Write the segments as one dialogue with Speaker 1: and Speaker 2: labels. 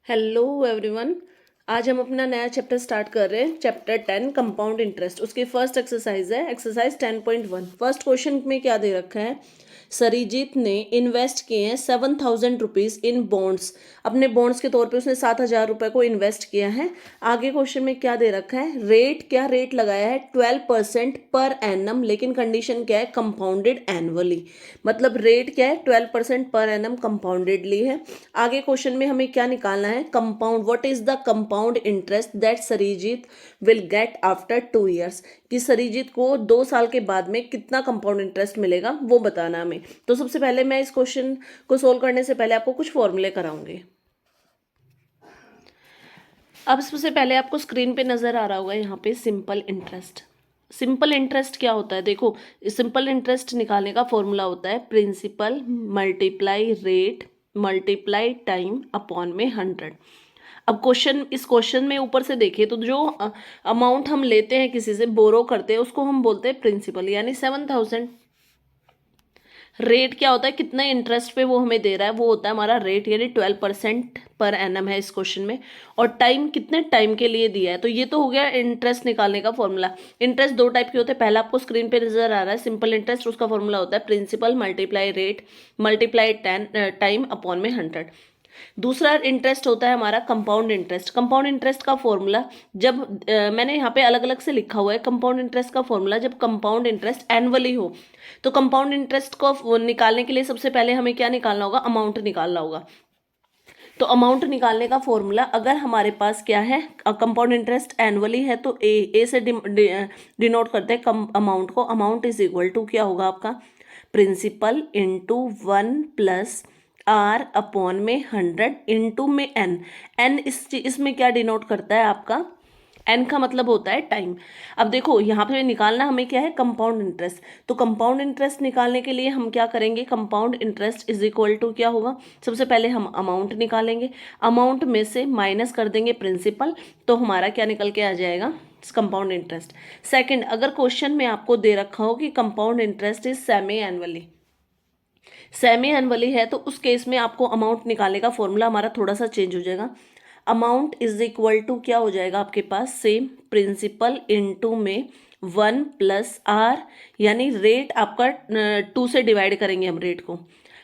Speaker 1: Hello everyone. आज हम अपना नया चैप्टर स्टार्ट कर रहे हैं, चैप्टर 10 कंपाउंड इंटरेस्ट। उसकी फर्स्ट एक्सरसाइज है एक्सरसाइज 10.1। फर्स्ट क्वेश्चन में क्या दे रखा है, सरीजीत ने इन्वेस्ट किए हैं 7,000 रुपीज़ इन बॉन्ड्स। अपने बॉन्ड्स के तौर पे उसने 7,000 रुपये को इन्वेस्ट किया है। आगे क्वेश्चन में क्या दे रखा है, क्या रेट लगाया है 12% पर एनम, लेकिन कंडीशन क्या है, कंपाउंडेड एनुअली। मतलब रेट क्या है 12% पर एनम कंपाउंडेडली है। आगे क्वेश्चन में हमें क्या निकालना है, compound, what is the compound interest that Sarijit will get after 2 years, कि सरीजीत को 2 साल के बाद में कितना कंपाउंड इंटरेस्ट मिलेगा वो बताना हमें। तो सबसे पहले मैं इस क्वेश्चन को सोल्व करने से पहले आपको कुछ फॉर्मूले कराऊंगी। अब सबसे पहले आपको स्क्रीन पे नजर आ रहा होगा यहाँ पे सिंपल इंटरेस्ट। सिंपल इंटरेस्ट क्या होता है, देखो सिंपल इंटरेस्ट निकालने का फॉर्मूला होता है principal multiply rate multiply time upon में 100। अब इस क्वेश्चन में ऊपर से देखिए तो जो अमाउंट हम लेते हैं, किसी से बोरो करते हैं, उसको हम बोलते हैं प्रिंसिपल, यानी 7,000। रेट क्या होता है, कितना इंटरेस्ट पे वो हमें दे रहा है, वो होता है हमारा रेट, यानी 12% पर एनम है इस क्वेश्चन में। और टाइम कितने टाइम के लिए दिया है, तो ये तो हो गया इंटरेस्ट निकालने का फॉर्मूला। इंटरेस्ट दो टाइप के होते हैं, पहला आपको स्क्रीन पे नजर आ रहा है सिंपल इंटरेस्ट, उसका फॉर्मूला होता है principal multiply rate multiply time upon में 100। दूसरा इंटरेस्ट होता है हमारा कंपाउंड इंटरेस्ट। कंपाउंड इंटरेस्ट का फॉर्मूला जब मैंने यहाँ पे अलग अलग से लिखा हुआ है, कंपाउंड इंटरेस्ट का फॉर्मूला जब कंपाउंड इंटरेस्ट एनुअली हो। तो कंपाउंड इंटरेस्ट को निकालने के लिए सबसे पहले हमें क्या निकालना होगा, अमाउंट निकालना होगा। तो अमाउंट निकालने का फॉर्मूला, अगर हमारे पास क्या है, कंपाउंड इंटरेस्ट एनुअली है तो ए से डिनोट करते हैं अमाउंट को। अमाउंट इज इक्वल टू क्या होगा आपका, प्रिंसिपल इंटू 1+R अपॉन में 100 इंटू में एन। एन इसमें क्या डिनोट करता है आपका, एन का मतलब होता है टाइम। अब देखो यहाँ पे निकालना हमें क्या है, कंपाउंड इंटरेस्ट। तो कंपाउंड इंटरेस्ट निकालने के लिए हम क्या करेंगे, compound interest is equal to क्या होगा, सबसे पहले हम अमाउंट निकालेंगे, अमाउंट में से माइनस कर देंगे प्रिंसिपल, तो हमारा क्या निकल के आ जाएगा, कंपाउंड इंटरेस्ट। सेकंड, अगर क्वेश्चन में आपको दे रखा हो कि compound interest is semi annually है, तो उस केस में आपको अमाउंट निकालने का फॉर्मूला हमारा थोड़ा सा चेंज हो जाएगा। अमाउंट इज इक्वल टू क्या हो जाएगा आपके पास, सेम प्रिंसिपल इनटू में 1+R, यानी रेट आपका 2 से डिवाइड करेंगे हम,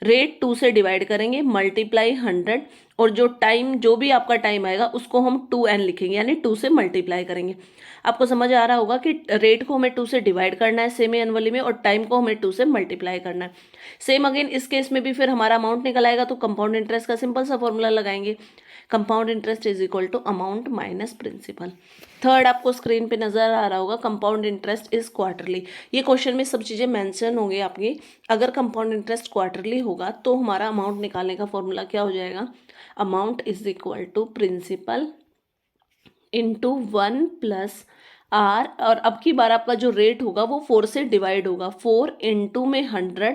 Speaker 1: रेट 2 से डिवाइड करेंगे मल्टीप्लाई 100, और जो टाइम, जो भी आपका टाइम आएगा उसको हम 2n लिखेंगे, यानी 2 से मल्टीप्लाई करेंगे। आपको समझ आ रहा होगा कि रेट को हमें 2 से डिवाइड करना है सेमी एनुअली में, और टाइम को हमें 2 से मल्टीप्लाई करना है। सेम अगेन इस केस में भी फिर हमारा अमाउंट निकल आएगा, तो कंपाउंड इंटरेस्ट का सिंपल सा फॉर्मूला लगाएंगे, compound interest is equal to amount minus principal. Third, आपको स्क्रीन पे नजर आ रहा होगा कंपाउंड इंटरेस्ट इज क्वार्टरली। ये क्वेश्चन में सब चीजें मेंशन होंगी आपकी। अगर कंपाउंड इंटरेस्ट क्वार्टरली होगा तो हमारा अमाउंट निकालने का फॉर्मूला क्या हो जाएगा, amount is equal to principal into 1+R, और अब की बार आपका जो रेट होगा वो 4 से डिवाइड होगा, 4 इंटू में 100,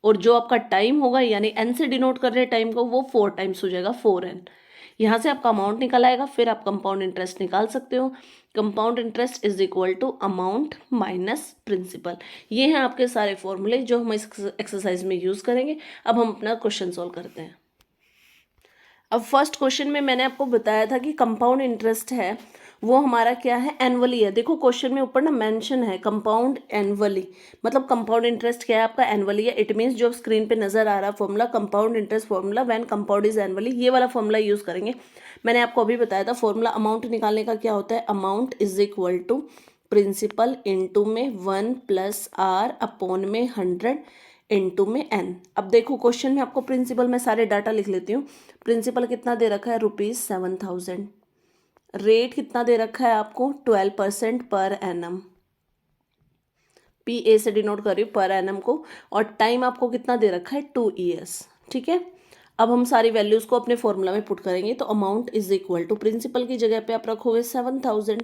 Speaker 1: और जो आपका टाइम होगा, यानी एन से डिनोट कर रहे हैं टाइम को, वो 4 टाइम्स हो जाएगा, 4n। यहाँ से आपका अमाउंट निकल आएगा, फिर आप कंपाउंड इंटरेस्ट निकाल सकते हो। Compound interest is equal to amount minus principal. ये हैं आपके सारे फॉर्मूले जो हम इस एक्सरसाइज में यूज करेंगे। अब हम अपना क्वेश्चन सॉल्व करते हैं। अब फर्स्ट क्वेश्चन में मैंने आपको बताया था कि कंपाउंड इंटरेस्ट है वो हमारा क्या है, एनुअली है। देखो क्वेश्चन में ऊपर ना मेंशन है कंपाउंड एनुअली, मतलब कंपाउंड इंटरेस्ट क्या है आपका, एनुअली है। इट मीन्स जो स्क्रीन पे नजर आ रहा है formula, compound interest formula when compound is annually, ये वाला फॉर्मूला यूज करेंगे। मैंने आपको अभी बताया था फॉर्मूला अमाउंट निकालने का क्या होता है, amount is equal to principal into में 1+R अपॉन में 100 इंटू में n। अब देखो क्वेश्चन में आपको प्रिंसिपल में सारे डाटा लिख लेती हूँ। प्रिंसिपल कितना दे रखा है, ₹7,000। रेट कितना दे रखा है आपको, 12% पर एनम, PA से डिनोट कर रही हूँ पर एनम को, और टाइम आपको कितना दे रखा है, 2 ईयर्स। ठीक है, अब हम सारी वैल्यूज को अपने फॉर्मूला में पुट करेंगे। तो amount is equal to principal की जगह पे आप रखोगे 7,000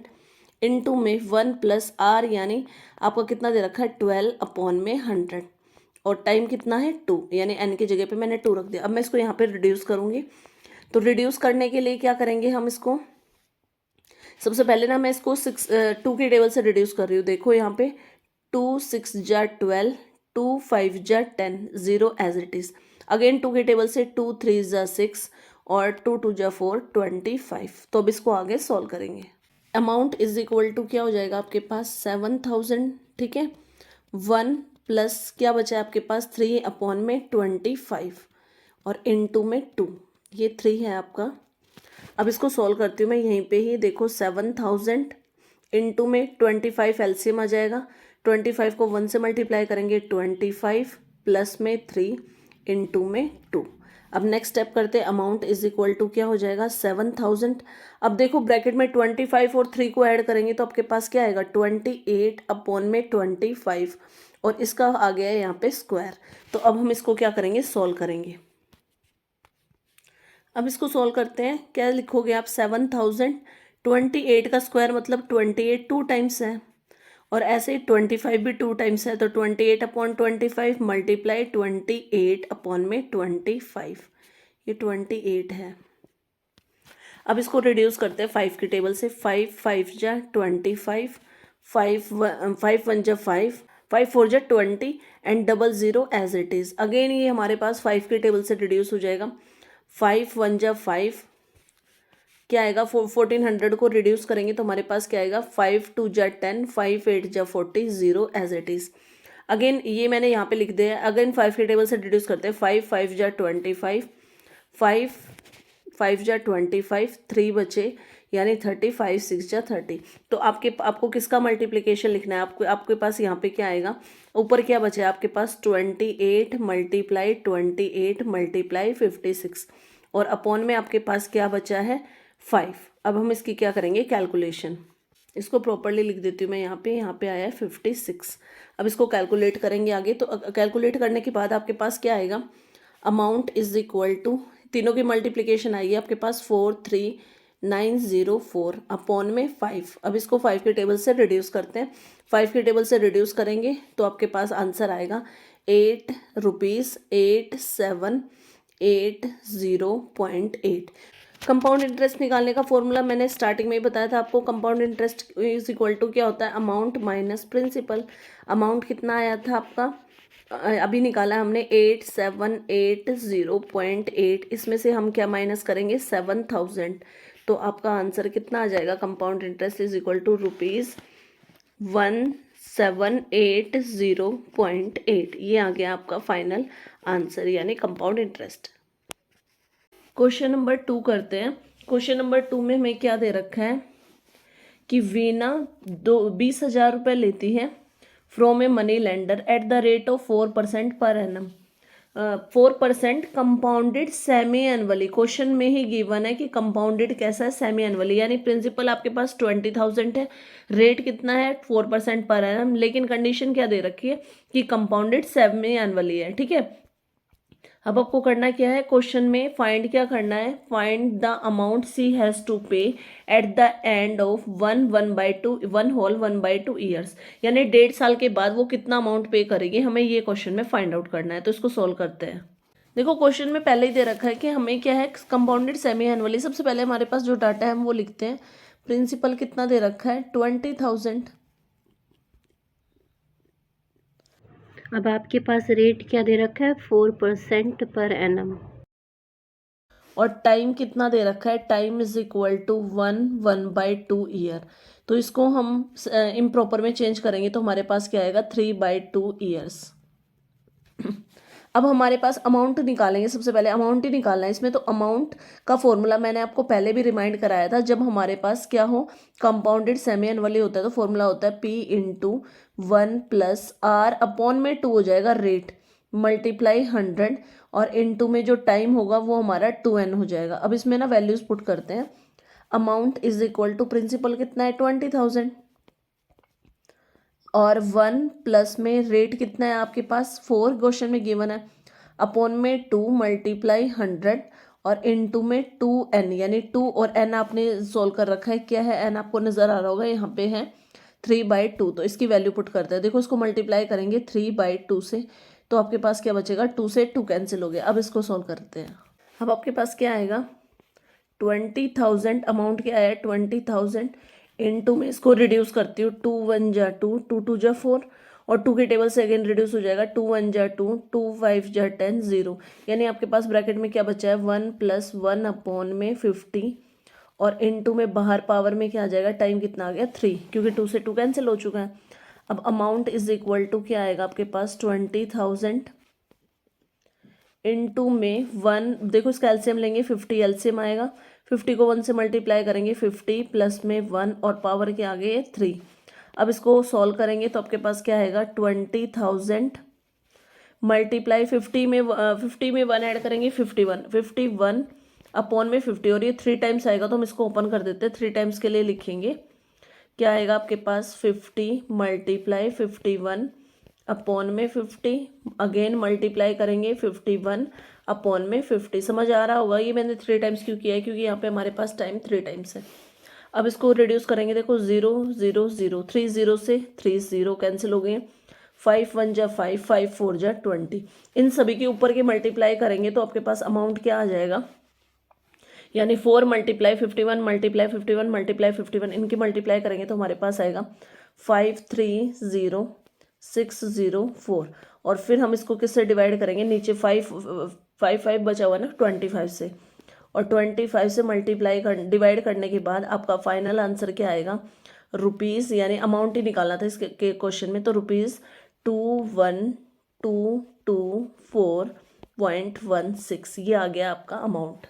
Speaker 1: इंटू में 1+R, यानी आपका कितना दे रखा है, 12 अपॉन में 100, और टाइम कितना है, 2, यानी n की जगह पे मैंने 2 रख दिया। अब मैं इसको यहाँ पे रिड्यूस करूँगी। तो रिड्यूस करने के लिए क्या करेंगे हम, इसको सबसे पहले ना मैं इसको 2 की टेबल से रिड्यूस कर रही हूँ। देखो यहाँ पे 2 6 जा 12, 2 5 जा 10, 0 एज इट इज। अगेन 2 की टेबल से 2 3 जा 6, और 2 2 जा 4 25। तो अब इसको आगे सॉल्व करेंगे। अमाउंट इज इक्वल टू क्या हो जाएगा आपके पास 7000, ठीक है। 1 प्लस क्या बचा है आपके पास 3/25 और इनटू में 2, ये 3 है आपका। अब इसको सॉल्व करती हूँ मैं यहीं पे ही। देखो 7000 इनटू में 25 एलसीएम आ जाएगा। 25 को 1 से मल्टीप्लाई करेंगे 25 प्लस में 3 इनटू में 2। अब नेक्स्ट स्टेप करते हैं। अमाउंट इज इक्वल टू क्या हो जाएगा 7000। अब देखो ब्रैकेट में 25 और 3 को ऐड करेंगे तो आपके पास क्या आएगा 28/25 और इसका आ गया है यहाँ पे स्क्वायर। तो अब हम इसको क्या करेंगे सॉल्व करेंगे। अब इसको सॉल्व करते हैं। क्या लिखोगे आप 7000, 28 का स्क्वायर मतलब 28 2 टाइम्स है और ऐसे 25 भी 2 टाइम्स है। तो 28/25 मल्टीप्लाई 28/25, ये 28 है। अब इसको रिड्यूस करते हैं 5 की टेबल से। 5 5 जा 25, 5 1 जा 5, 5 4 जा 20 and 00 as it is. Again ये हमारे पास 5 की टेबल से रिड्यूस हो जाएगा। 5 1 जा 5, क्या आएगा 1400 को रिड्यूस करेंगे तो हमारे पास क्या आएगा 5 2 जा 10, 5 8 जा 40, 0 एज इट इज़। अगेन ये मैंने यहाँ पे लिख दिया है। अगेन 5 की टेबल से रिड्यूस करते हैं। 5 5 जा 25, 5 5 जा 25, 3 बचे यानी 30, 5 6 जा 30। तो आपको किसका मल्टीप्लिकेशन लिखना है। आपके पास यहाँ पे क्या आएगा, ऊपर क्या बचा है आपके पास 28 मल्टीप्लाई 28 मल्टीप्लाई 56 और अपॉन में आपके पास क्या बचा है 5। अब हम इसकी क्या करेंगे कैलकुलेशन। इसको प्रॉपरली लिख देती हूँ मैं यहाँ पे आया है 56। अब इसको कैलकुलेट करेंगे आगे। तो कैलकुलेट करने के बाद आपके पास क्या आएगा, अमाउंट इज इक्वल टू, तीनों की मल्टीप्लिकेशन आएगी आपके पास 43904 अपॉन में 5। अब इसको 5 के टेबल से रिड्यूस करते हैं। 5 के टेबल से रिड्यूस करेंगे तो आपके पास आंसर आएगा 8 रुपीज़ 8780.8। कंपाउंड इंटरेस्ट निकालने का फॉर्मूला मैंने स्टार्टिंग में ही बताया था आपको। Compound interest is equal to क्या होता है, अमाउंट माइनस प्रिंसिपल। अमाउंट कितना आया था आपका, अभी निकाला हमने 8780.8। इसमें से हम क्या माइनस करेंगे 7000। तो आपका आंसर कितना आ जाएगा, compound interest is equal to ₹1780.8। ये आ गया आपका फाइनल आंसर यानी कंपाउंड इंटरेस्ट। क्वेश्चन नंबर 2 करते हैं। क्वेश्चन नंबर 2 में हमें क्या दे रखा है कि वीना 20,000 रुपये लेती है from a money lender at the rate of 4% per annum. 4% compounded semi annually. Question में ही गिवन है कि कंपाउंडेड कैसा है, सेमी एनुअली। यानी प्रिंसिपल आपके पास 20,000 है, रेट कितना है 4% पर एनम, लेकिन कंडीशन क्या दे रखी है कि कंपाउंडेड सेमी एनुअली है, ठीक है। अब आपको करना क्या है, क्वेश्चन में फाइंड क्या करना है, find the amount she has to pay at the end of 1/2 years. यानी 1.5 साल के बाद वो कितना अमाउंट पे करेगी, हमें ये क्वेश्चन में फाइंड आउट करना है। तो इसको सोल्व करते हैं। देखो क्वेश्चन में पहले ही दे रखा है कि हमें क्या है कंपाउंडेड सेमी एनुअली। सबसे पहले हमारे पास जो डाटा है हम वो लिखते हैं। प्रिंसिपल कितना दे रखा है 20,000।
Speaker 2: अब आपके पास रेट क्या दे रखा है 4% पर एनम
Speaker 1: और टाइम कितना दे रखा है, time is equal to 1/2 year. तो इसको हम इम्प्रॉपर में चेंज करेंगे तो हमारे पास क्या आएगा 3/2 ईयर्स। अब हमारे पास अमाउंट निकालेंगे। सबसे पहले अमाउंट ही निकालना है इसमें। तो अमाउंट का फॉर्मूला मैंने आपको पहले भी रिमाइंड कराया था। जब हमारे पास क्या हो कंपाउंडेड सेमी एनुअली होता है तो फॉर्मूला होता है P × 1 + R अपॉन में 2 हो जाएगा रेट मल्टीप्लाई 100 और इनटू में जो टाइम होगा वो हमारा 2n हो जाएगा। अब इसमें ना वैल्यूज पुट करते हैं। Amount is equal to principal कितना है 20,000 और 1 प्लस में रेट कितना है आपके पास 4 क्वेश्चन में गिवन है अपॉन में 2 मल्टीप्लाई 100 और इनटू में 2n यानी 2 और n आपने सोल्व कर रखा है। क्या है n आपको नज़र आ रहा होगा, यहाँ पे है 3/2। तो इसकी वैल्यू पुट करते हैं। देखो इसको मल्टीप्लाई करेंगे 3/2 से तो आपके पास क्या बचेगा 2 से 2 कैंसिल हो गया। अब इसको सोल्व करते हैं। अब आपके पास क्या आएगा 20,000। अमाउंट क्या है 20,000 इनटू में इसको रिड्यूस करती हूँ 2 1 जा 2, 2 2 जा 4 और 2 की टेबल से अगेन रिड्यूस हो जाएगा, 2 1 जा 2, 2 5 जा 10, 0। यानी आपके पास ब्रैकेट में क्या बचा है, 1 + 1 अपॉन में 50 और इनटू में बाहर पावर में क्या आ जाएगा, टाइम कितना आ गया 3, क्योंकि 2 से 2 कैंसिल हो चुका है। अब अमाउंट इज इक्वल टू क्या आएगा आपके पास, 20,000 इनटू में 1, देखो इसका एलसीएम लेंगे, 50 एलसीएम आएगा, 50 को 1 से मल्टीप्लाई करेंगे, 50 प्लस में 1 और पावर के आगे 3। अब इसको सॉल्व करेंगे तो आपके पास क्या आएगा, 20,000 मल्टीप्लाई 50 में 1 ऐड करेंगे, 51 अपॉन में 50, और ये 3 टाइम्स आएगा तो हम इसको ओपन कर देते हैं, 3 टाइम्स के लिए लिखेंगे। क्या आएगा आपके पास, 50 मल्टीप्लाई 51 अपॉन में 50, अगेन मल्टीप्लाई करेंगे 51 अपॉन में 50। समझ आ रहा होगा, ये मैंने 3 टाइम्स क्यों किया है, क्योंकि यहाँ पे हमारे पास टाइम 3 टाइम्स है। अब इसको रिड्यूस करेंगे, देखो 0 0 0, 3 0 से 3 0 कैंसिल हो गए, 5 1 जा 5, 5 4 जा 20। इन सभी के ऊपर के मल्टीप्लाई करेंगे तो आपके पास अमाउंट क्या आ जाएगा, यानी 4 मल्टीप्लाई 51 मल्टीप्लाई 51 मल्टीप्लाई 51, इनकी मल्टीप्लाई करेंगे तो हमारे पास आएगा 530,604। और फिर हम इसको किससे डिवाइड करेंगे, नीचे 5 बचा हुआ ना 25 से, और 25 से डिवाइड करने के बाद आपका फाइनल आंसर क्या आएगा, रुपीज़, यानी अमाउंट ही निकालना था इसके क्वेश्चन में, तो ₹21,224.16 ये आ गया आपका अमाउंट।